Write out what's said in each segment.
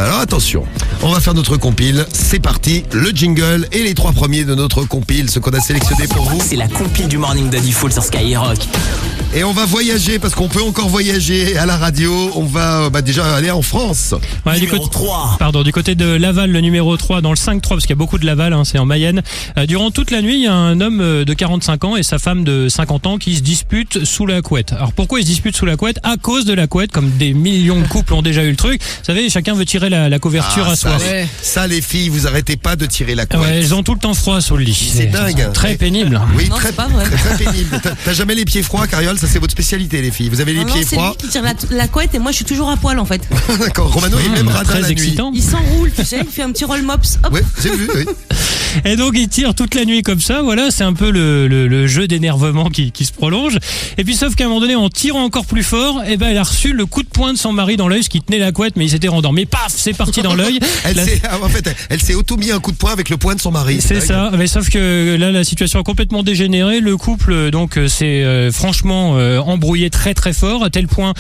Alors attention, on va faire notre compile, c'est parti, le jingle et les 3 premiers de notre compile, ce qu'on a sélectionné pour vous. C'est la compile du Morning de Diffoul sur Skyrock. Et on va voyager, parce qu'on peut encore voyager à la radio, on va déjà aller en France. Ouais, Numéro 3. Du côté de Laval, le numéro 3, dans le 5-3, parce qu'il y a beaucoup de Laval, c'est en Mayenne. Durant toute la nuit, il y a un homme de 45 ans et sa femme de 50 ans qui se disputent sous la couette. Alors pourquoi ils se disputent sous la couette ? À cause de la couette, comme des millions de couples ont déjà eu le truc. Vous savez, chacun veut tirer la couverture à soi. Ça les filles, vous arrêtez pas de tirer la couette. Ouais, elles ont tout le temps froid sous le lit. C'est dingue. Très pénible. Oui, Non, très, c'est pas vrai. très pénible. T'as jamais les pieds froids, Cariole ? Ça c'est votre spécialité les filles. Vous avez les Non, pieds c'est froids. lui qui tire la couette et moi je suis toujours à poil en fait. D'accord, Romano est même radin Très la nuit. excitant. Il s'enroule, tu sais, il fait un petit roll mops. Hop. Oui, j'ai vu, oui. Et donc il tire toute la nuit comme ça, voilà, c'est un peu le jeu d'énervement qui se prolonge. Et puis sauf qu'à un moment donné, en tirant encore plus fort, elle a reçu le coup de poing de son mari dans l'œil, ce qui tenait la couette, mais il s'était rendormi. Paf, c'est parti dans l'œil. Elle s'est auto-mis un coup de poing avec le poing de son mari. C'est ça, mais sauf que là la situation a complètement dégénéré. Le couple donc s'est franchement embrouillé très très fort, à tel point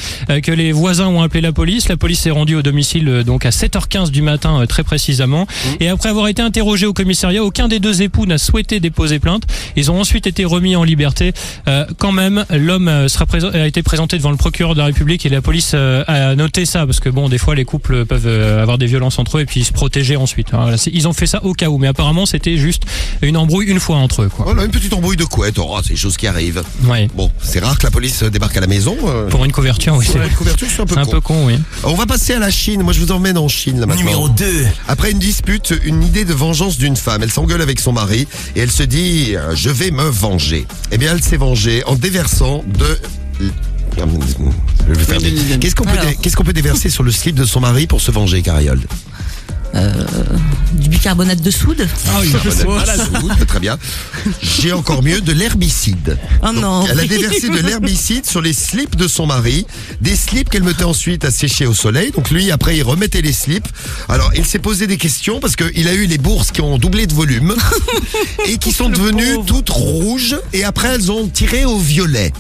que les voisins ont appelé la police. La police s'est rendue au domicile donc à 7h15 du matin très précisément. Et après avoir été interrogé au commissariat, aucun des deux époux n'a souhaité déposer plainte. Ils ont ensuite été remis en liberté. Quand même, l'homme a été présenté devant le procureur de la République et la police a noté ça parce que bon, des fois les couples peuvent avoir des violences entre eux et puis se protéger ensuite. Voilà, ils ont fait ça au cas où, mais apparemment c'était juste une embrouille une fois entre eux, quoi. Voilà, une petite embrouille de couette. Oh, c'est des choses qui arrivent. Ouais. Bon, c'est rare que la police débarque à la maison. Pour une couverture, oui. Pour une couverture, je suis C'est un peu con, oui. On va passer à la Chine. Moi, je vous emmène en Chine là maintenant. Numéro 2. Après une dispute, une idée de vengeance d'une femme. Elle s'engueule avec son mari et elle se dit je vais me venger. Eh bien, elle s'est vengée en déversant de... Je vais faire des- Qu'est-ce qu'on peut déverser sur le slip de son mari pour se venger, Cariole ? Du bicarbonate de soude. Ah oui, très bien. J'ai encore mieux, de l'herbicide. Oh non. Elle a déversé de l'herbicide sur les slips de son mari, des slips qu'elle mettait ensuite à sécher au soleil. Donc lui, après, il remettait les slips. Alors, il s'est posé des questions parce qu'il a eu les bourses qui ont doublé de volume et qui sont devenues toutes rouges. Et après, elles ont tiré au violet.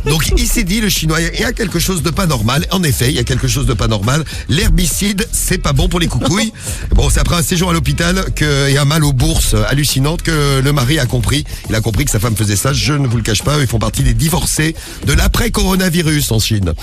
Donc, il s'est dit, le Chinois, il y a quelque chose de pas normal. En effet, il y a quelque chose de pas normal. L'herbicide, c'est pas bon pour les coucouilles. Bon, c'est après un séjour à l'hôpital et un mal aux bourses hallucinante que le mari a compris. Il a compris que sa femme faisait ça. Je ne vous le cache pas, ils font partie des divorcés de l'après-coronavirus en Chine.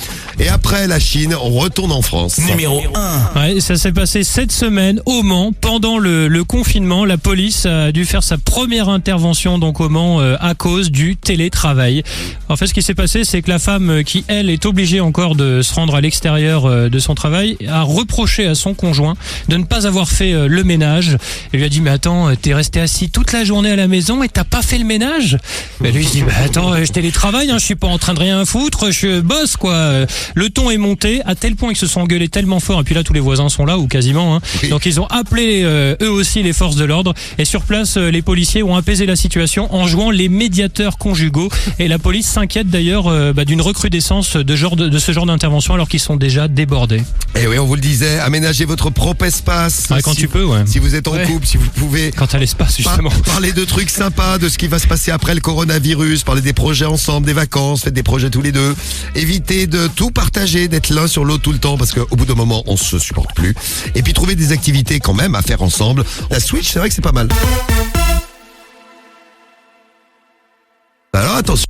Et après la Chine, on retourne en France. Numéro 1. Ouais, ça s'est passé cette semaine au Mans. Pendant le confinement, la police a dû faire sa première intervention donc au Mans à cause du télétravail. En fait, ce qui s'est passé, c'est que la femme qui, elle, est obligée encore de se rendre à l'extérieur de son travail, a reproché à son conjoint de ne pas avoir fait le ménage. Elle lui a dit mais attends, t'es resté assis toute la journée à la maison et t'as pas fait le ménage ? Mais lui il se dit attends, je télétravaille, je suis pas en train de rien foutre, je bosse quoi. Le ton est monté à tel point qu'ils se sont engueulés tellement fort et puis là tous les voisins sont là ou quasiment. Oui. Donc ils ont appelé eux aussi les forces de l'ordre et sur place les policiers ont apaisé la situation en jouant les médiateurs conjugaux et la police s'inquiète d'ailleurs d'une recrudescence de ce genre d'intervention alors qu'ils sont déjà débordés. Et oui, on vous le disait, aménagez votre propre espace. Ouais, quand tu peux, ouais. Si vous êtes en Ouais. couple, si vous pouvez Quand t'as l'espace justement. parler de trucs sympas, de ce qui va se passer après le coronavirus, parler des projets ensemble, des vacances, faites des projets tous les deux. Évitez de tout partager, d'être l'un sur l'autre tout le temps parce qu'au bout d'un moment, on se supporte plus. Et puis trouver des activités quand même à faire ensemble. La Switch, c'est vrai que c'est pas mal. Alors attention.